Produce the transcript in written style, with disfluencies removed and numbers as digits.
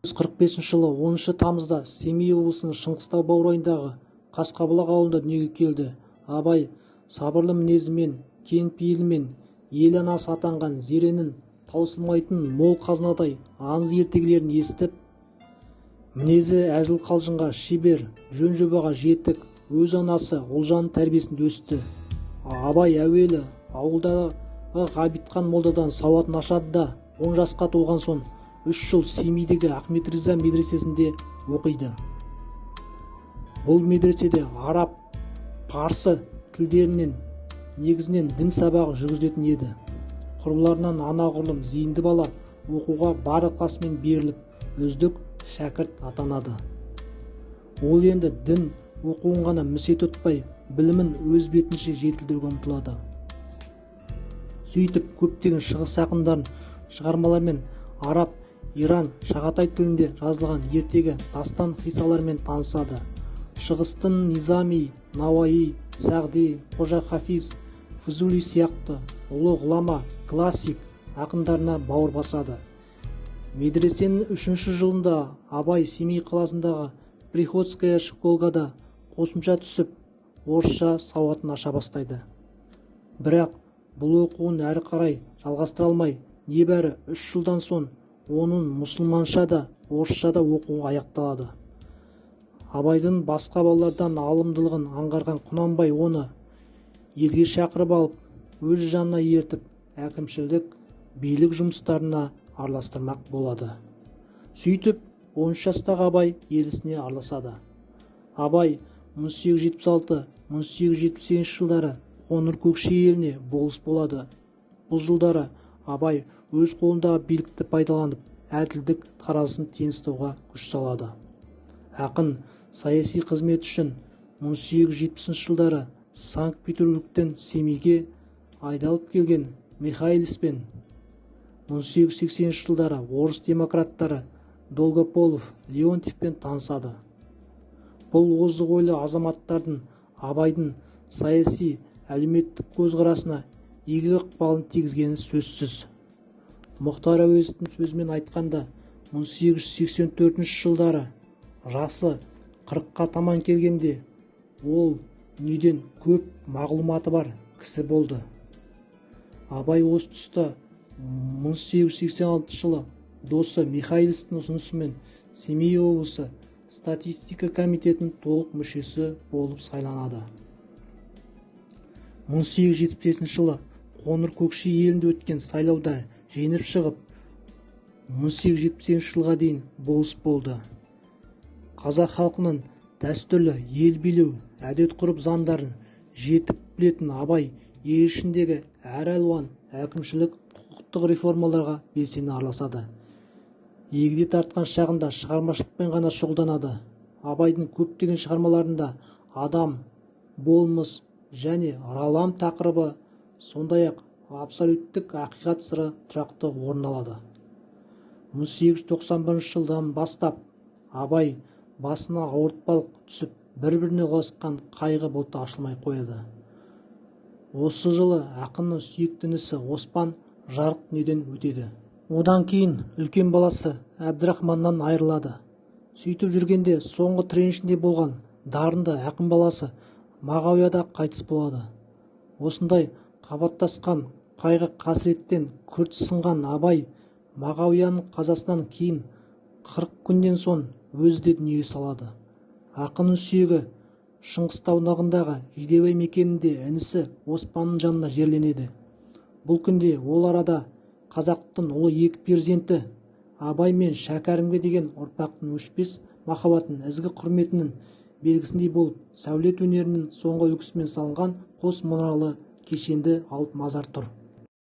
1945 жылы 10 тамызда Семей облысының Шыңғыстау баурайындағы Қасқабұлақ ауылында дүниеге келді. Абай сабырлы мінезімен, кең пейілімен ел анасы атанған Зеренің таусылмайтын мол қазынадай аңыз ертегілерін естіп, мінезі әзіл-қалжыңға шебер, жөн-жобаға жетік, өз анасы Ұлжанның тәрбиесінде өсті. Абай әуелі ауылдағы Ғабитхан молдадан сауатын ашады да 10 жасқа толған соң 3 жыл Семейдегі Ахмет Риза медресесінде оқиды. Бұл медреседе араб, парсы тілдерінен негізінен дін сабағы жүргізілетін еді. Құрбыларынан анағұрлым зейінді бала оқуға бар ықыласымен беріліп, үздік шәкірт атанады. Ол енді дін оқуын ғана місе тұтпай, білімін өз бетінше жетілдіруге ұмтылады. Сөйтіп көптеген шығыс ақындарын шығармалармен араб, Иран, Шағатай тілінде жазылған ертегі дастан қиссалармен танысады. Шығыстың Низами, Науаи, Сағди, Қожа Хафиз, Фузули сияқты ұлы ғұлама, классик ақындарына бауыр басады. Медресенің 3-ші жылында Абай Семей қаласындағы Приходская школгада қосымша түсіп, орысша сауатын аша бастайды. Бірақ бұл оқуын әрі қарай жалғастыра алмай, небәрі 3 жылдан соң оның мұсылманша да, орысша да оқуы аяқталады. Абайдың басқа балалардан алымдылығын аңғарған Құнанбай оны елге шақырып алып, өз жанына ертіп, әкімшілік, билік жұмыстарына араластырмақ болады. Сөйтіп, 13 жастағы Абай ел ісіне араласады. Абай 1876-1878 жылдары Қоңыр-Көкше еліне болыс болады. Бұл жылдары Абай өз қолындағы билікті пайдаланып, әділдік таразысын теңестіруге күш салады. Ақын саяси қызмет үшін 1870 жылдары Санкт-Петербургтен Семейге айдалып келген Михайлиспен, 1880 жылдары орыс демократтары Долгополов, Леонтьевпен танысады. Бұл озық ойлы азаматтардың Абайдың саяси, әлеуметтік көзқарасына игі ықпалын тигізгені сөзсіз. Мұхтар Әуезовтің сөзімен айтқанда, 1884 жылдары жасы 40-қа таман келгенде ол дүниеден көп мағлұматы бар кісі болды. Абай осы тұста 1886 жылы досы Михайлистің ұсынысымен Семей облысы статистика комитетінің толық мүшесі болып сайланады. 1875 жылы Қоңыр-Көкше елінде өткен сайлауда жеңіп шығып, 1870 жылға дейін болыс болды. Қазақ халқының дәстүрлі ел билеу, әдет ғұрып заңдарын жетік білетін Абай ел ішіндегі әр алуан әкімшілік құқықтық реформаларға белсене араласады. Егде тартқан шағында шығармашылықпен ғана шұғылданады. Абайдың көптеген шығармаларында адам, болмыс және ғалам тақырыбы, сондай-ақ абсолюттік ақиқат сыры тұрақты орын алады. 1891 жылдан бастап Абай басына ауыртпалық түсіп, бір-біріне ұласқан қайғы бұлты ашылмай қояды. Осы жылы ақынның сүйікті інісі Оспан жарық дүниеден өтеді. Одан кейін үлкен баласы Әбдірахманнан айырылады. Сөйтіп жүргенде соңғы тренішінде болған дарынды ақын баласы Мағауияда қайтыс болады. Осындай қабаттасқан қайғы қасіреттен күрт сынған Абай Мағауияның қазасынан кейін 40 күннен соң өзі де дүние салады. Ақынның сүйегі Шыңғыстаудағындағы Жидебай мекенінде інісі Оспанның жанына жерленеді. Бұл күнде ол арада қазақтың ұлы екі перзенті Абай мен Шәкәрімге деген ұрпақтың өшпес махаббатын, ізгі құрметінің белгісіндей болып, сәулет өнерінің соңғы үлгісімен салынған қос мұнаралы кешенді алып мазар тұр.